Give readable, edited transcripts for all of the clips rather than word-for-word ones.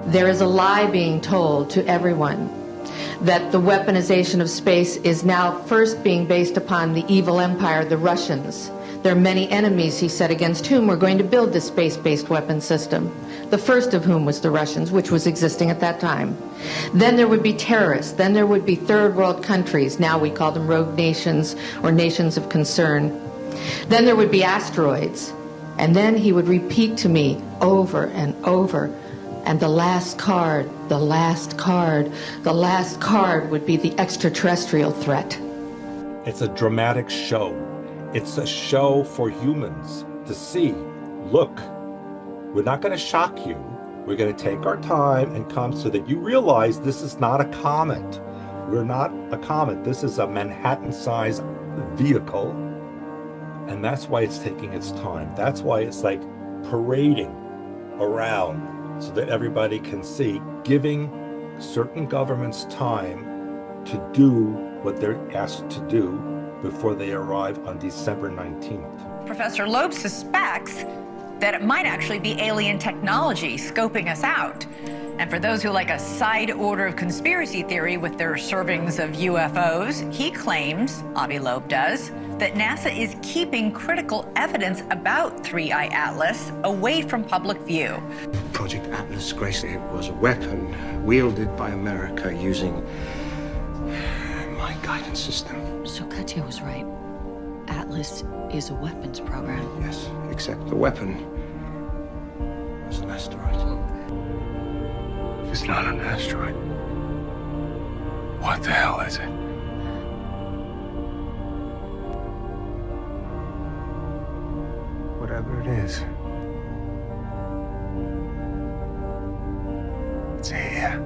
There is a lie being told to everyone that the weaponization of space is now first being based upon the evil empire, the Russians. There are many enemies, he said, against whom we're going to build this space-based weapon system, the first of whom was the Russians, which was existing at that time. Then there would be terrorists. Then there would be third world countries. Now we call them rogue nations or nations of concern. Then there would be asteroids. And then he would repeat to me over and over, and the last card, the last card, the last card would be the extraterrestrial threat. It's a dramatic show. It's a show for humans to see. Look, we're not going to shock you. We're going to take our time and come so that you realize this is not a comet. We're not a comet. This is a Manhattan-sized vehicle. And that's why it's taking its time. That's why it's like parading around so that everybody can see, giving certain governments time to do what they're asked to do before they arrive on December 19th. Professor Loeb suspects that it might actually be alien technology scoping us out. And for those who like a side order of conspiracy theory with their servings of UFOs, he claims, Avi Loeb does, that NASA is keeping critical evidence about 3I Atlas away from public view. Project Atlas, Grace, it was a weapon wielded by America using my guidance system. So Katya was right. Atlas is a weapons program. Yes, except the weapon was an asteroid. It's not an asteroid. What the hell is it? Whatever it is, It's here.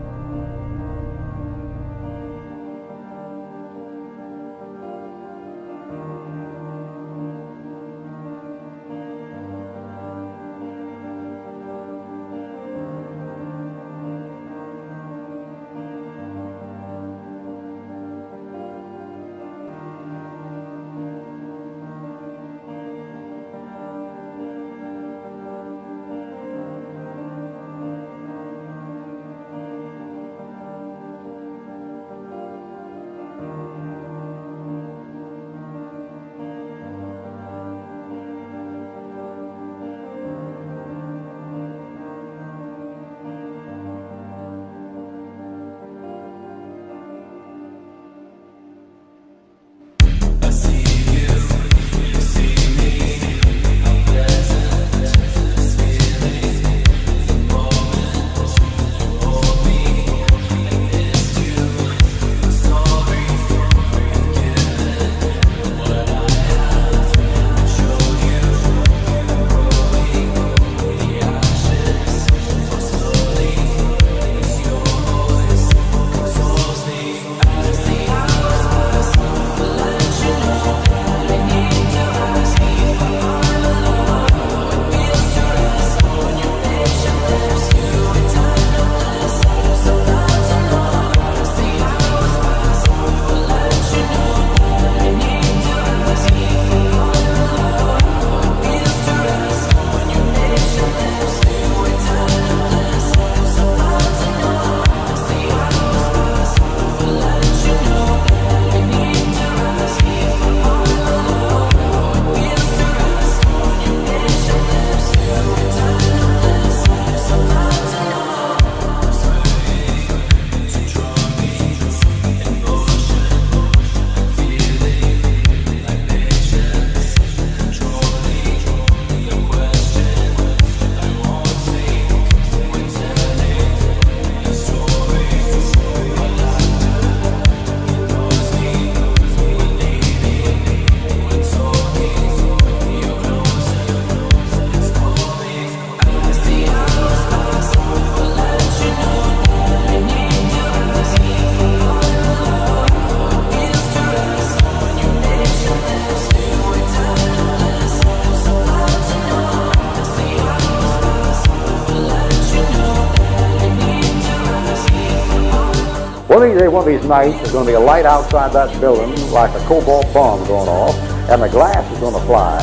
One of these nights, there's going to be a light outside that building like a cobalt bomb going off, and the glass is going to fly.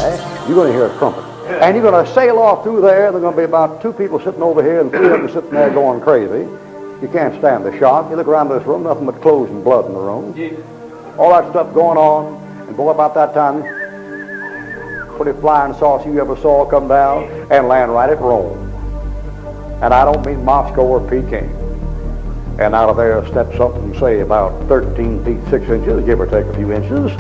You're going to hear a trumpet. And you're going to sail off through there. There are going to be about 2 people sitting over here and 3 of them sitting there going crazy. You can't stand the shock. You look around this room, nothing but clothes and blood in the room. All that stuff going on. And boy, about that time, pretty flying saucer you ever saw come down and land right at Rome. And I don't mean Moscow or Peking. And out of there step something, say about 13 feet 6 inches, give or take a few inches.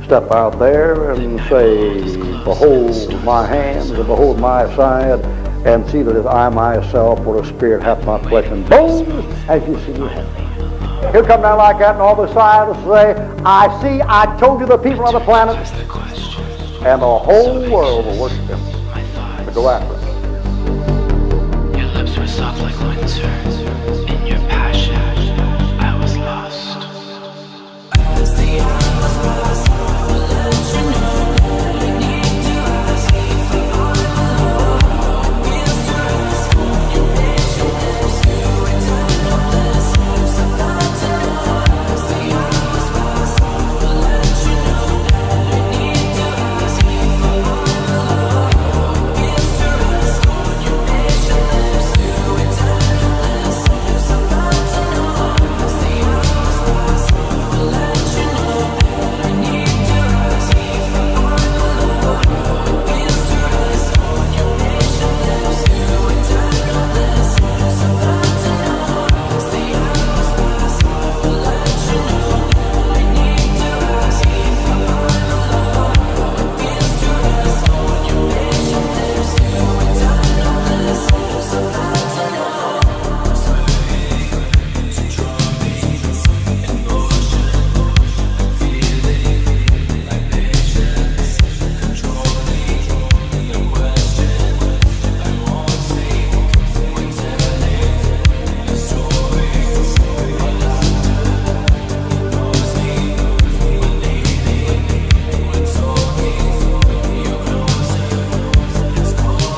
Step out there and say, behold my hands and behold my side, and see that as I myself, for the Spirit hath not flesh and bones, as you see me have. He'll come down like that, and all the side will say, I see, I told you the people on the planet, and the whole world will worship him. To go after him. Your lips were soft like winter. In your passion, I was lost. As the hours pass, I will let you know that I need to ask you for all my love. Is to rest on your patient lips, your eternal bliss. Lips about to know. As the hours pass, I will let you know that I need to ask you for all my love. Is to rest on your patient lips, your eternal bliss. Lips about to know. As the hours pass, I will let you know that I need to ask you for all my love. Is to rest on your patient lips, your eternal bliss. Lips about to know. As the hours pass, I will let you know that I need to ask you for all my love. Is to rest on your patient lips, your eternal bliss. Lips about to know.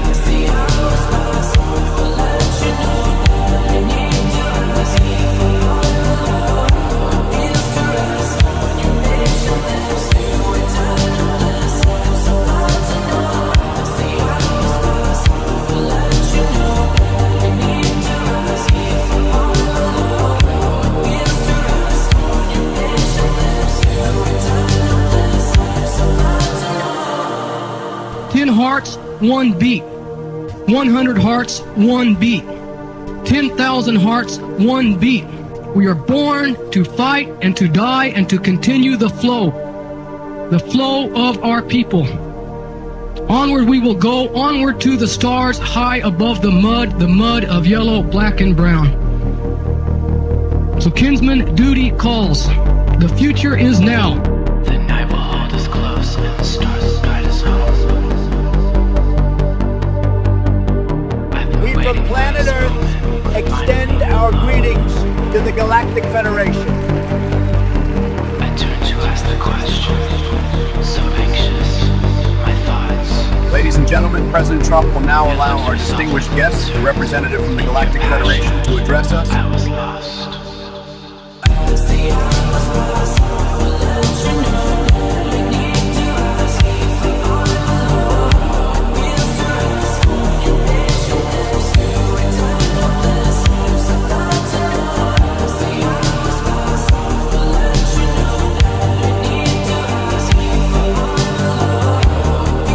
As the hours pass, I will let you know that I need to ask you for all my love. Is to rest on your patient lips, your eternal bliss. Lips about to know. As the hours pass, I will let you know that I need to ask you for all my love. Is to rest on your patient lips, your eternal bliss. Lips about to know. 10 hearts, 1 beat. 100 hearts, 1 beat. 10,000 hearts, 1 beat. We are born to fight and to die and to continue the flow of our people. Onward we will go, onward to the stars, high above the mud of yellow, black, and brown. So kinsman, duty calls. The future is now. The night will hold us close and the stars will guide us home. We from planet Earth extend our greetings to the Galactic Federation. I turn to ask the question. So anxious, my thoughts. Ladies and gentlemen, President Trump will now allow our distinguished guest, the representative from the Galactic Federation, to address us. I was lost. As the hours pass, I will let you know that I need to ask you for all my love. Is to rest on your patient lips, your eternal bliss. Lips about to know. As the hours pass, I will let you know that I need to ask you for all my love.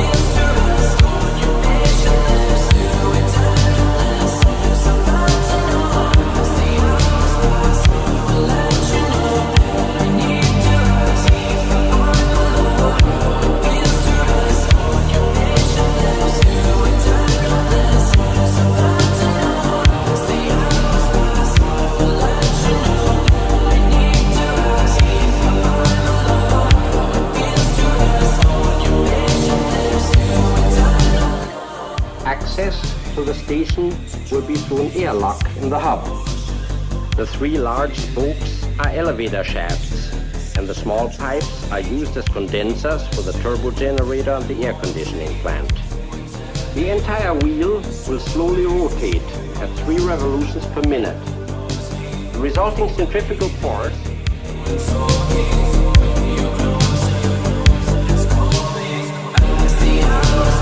Is to rest on your patient lips, your eternal bliss. Lips about to know. As the hours pass, I will let you know that I need to ask you for all my love. Is to rest on your patient lips, your eternal bliss. Lips about to know. As the hours pass, I will let you know that I need to ask you for all my love. Is to rest on your patient lips, your eternal. Access to the station will be through an airlock in the hub. The 3 large spokes are elevator shafts, and the small pipes are used as condensers for the turbo generator and the air conditioning plant. The entire wheel will slowly rotate at 3 revolutions per minute. The resulting centrifugal force As the hours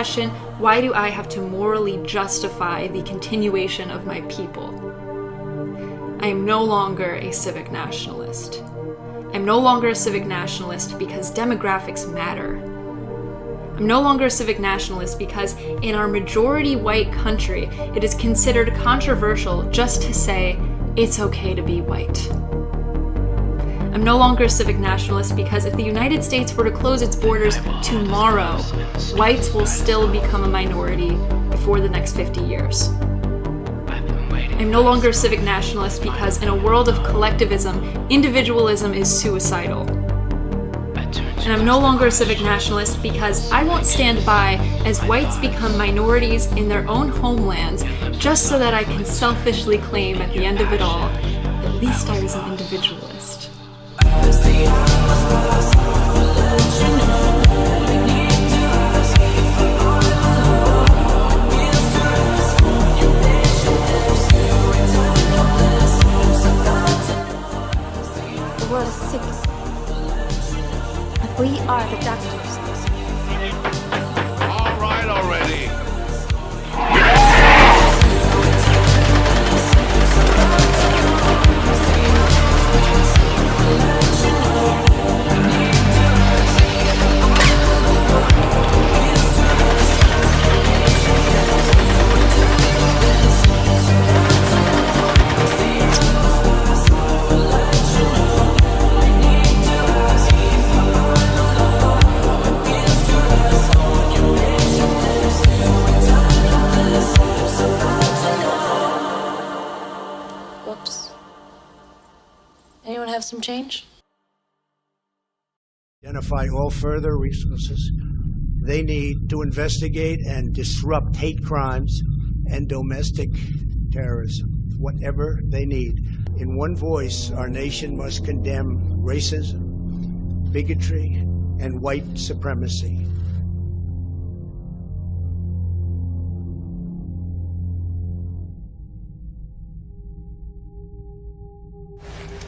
question, why do I have to morally justify the continuation of my people? I am no longer a civic nationalist. I'm no longer a civic nationalist because demographics matter. I'm no longer a civic nationalist because in our majority white country, it is considered controversial just to say it's okay to be white. I'm no longer a civic nationalist because if the United States were to close its borders tomorrow, whites will still become a minority before the next 50 years. I'm no longer a civic nationalist because in a world of collectivism, individualism is suicidal. And I'm no longer a civic nationalist because I won't stand by as whites become minorities in their own homelands just so that I can selfishly claim at the end of it all, at least I was an individualist. The world is sick. But we are the doctors. All right already. Whoops. Anyone have some change? Identify all further resources they need to investigate and disrupt hate crimes and domestic terrorism, whatever they need. In one voice, our nation must condemn racism, bigotry, and white supremacy.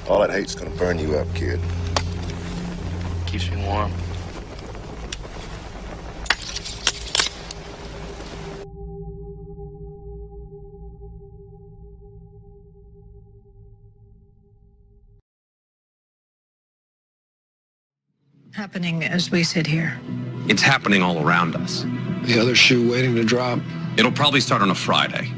All that hate's gonna burn you up, kid. Keeps me warm. Happening as we sit here. It's happening all around us. The other shoe waiting to drop. It'll probably start on a Friday.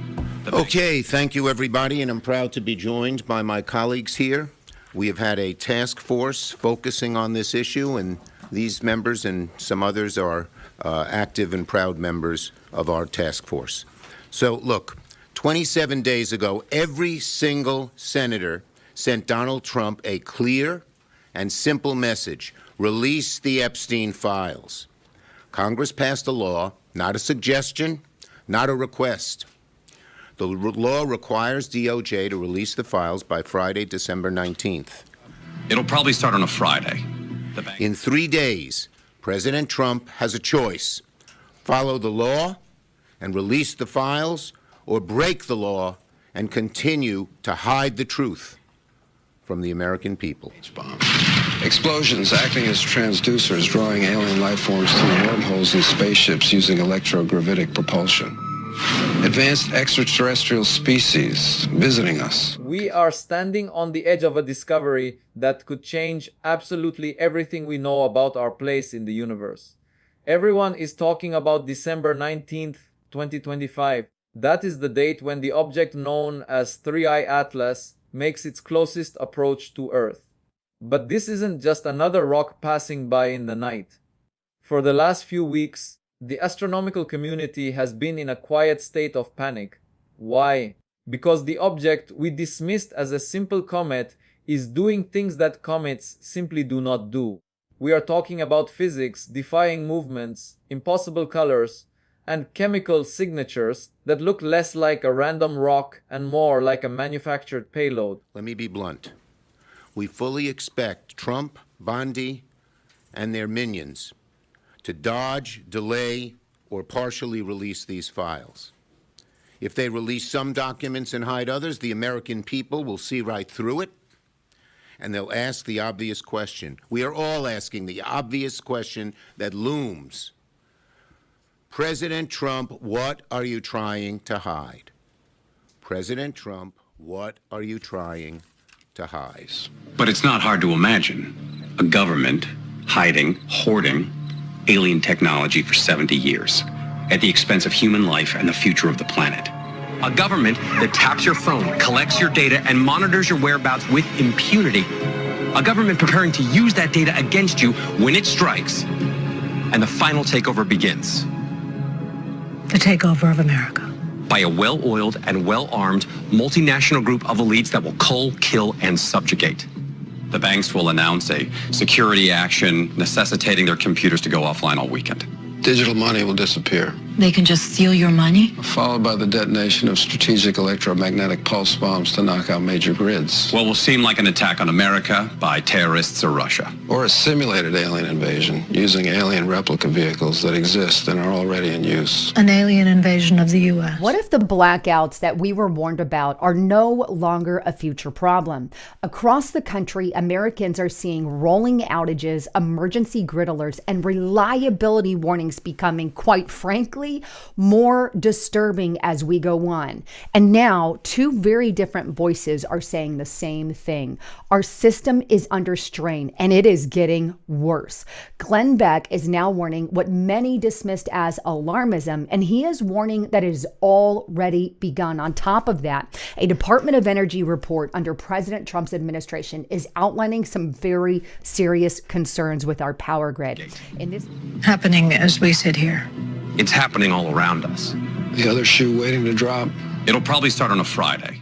Okay, thank you, everybody, and I'm proud to be joined by my colleagues here. We have had a task force focusing on this issue, and these members and some others are active and proud members of our task force. So, look, 27 days ago, every single senator sent Donald Trump a clear and simple message: release the Epstein files. Congress passed a law, not a suggestion, not a request. The law requires DOJ to release the files by Friday, December 19th. It'll probably start on a Friday. In 3 days, President Trump has a choice: follow the law and release the files, or break the law and continue to hide the truth from the American people. Explosions acting as transducers, drawing alien life forms through wormholes in spaceships using electrogravitic propulsion. Advanced extraterrestrial species visiting us. We are standing on the edge of a discovery that could change absolutely everything we know about our place in the universe. Everyone is talking about December 19th, 2025. That is the date when the object known as Three-Eye Atlas makes its closest approach to Earth. But this isn't just another rock passing by in the night. For the last few weeks, the astronomical community has been in a quiet state of panic. Why? Because the object we dismissed as a simple comet is doing things that comets simply do not do. We are talking about physics defying movements, impossible colors, and chemical signatures that look less like a random rock and more like a manufactured payload. Let me be blunt. We fully expect Trump, Bondi, and their minions to dodge, delay, or partially release these files. If they release some documents and hide others, the American people will see right through it, and they'll ask the obvious question. We are all asking the obvious question that looms President Trump, what are you trying to hide? President Trump, what are you trying to hide? But it's not hard to imagine a government hiding, hoarding alien technology for 70 years at the expense of human life and the future of the planet. A government that taps your phone, collects your data, and monitors your whereabouts with impunity. A government preparing to use that data against you when it strikes and the final takeover begins. The takeover of America. By a well-oiled and well-armed multinational group of elites that will cull, kill, and subjugate. The banks will announce a security action necessitating their computers to go offline all weekend. Digital money will disappear, They can just steal your money? followed by the detonation of strategic electromagnetic pulse bombs to knock out major grids. What will seem like an attack on America by terrorists or Russia. Or a simulated alien invasion using alien replica vehicles that exist and are already in use. An alien invasion of the U.S. What if the blackouts that we were warned about are no longer a future problem? Across the country, Americans are seeing rolling outages, emergency grid alerts, and reliability warnings becoming, quite frankly, more disturbing as we go on. And now, two very different voices are saying the same thing. Our system is under strain, and it is getting worse. Glenn Beck is now warning what many dismissed as alarmism, and he is warning that it has already begun. On top of that, a Department of Energy report under President Trump's administration is outlining some very serious concerns with our power grid. In this Happening as we sit here. It's happening all around us. The other shoe waiting to drop. It'll probably start on a Friday.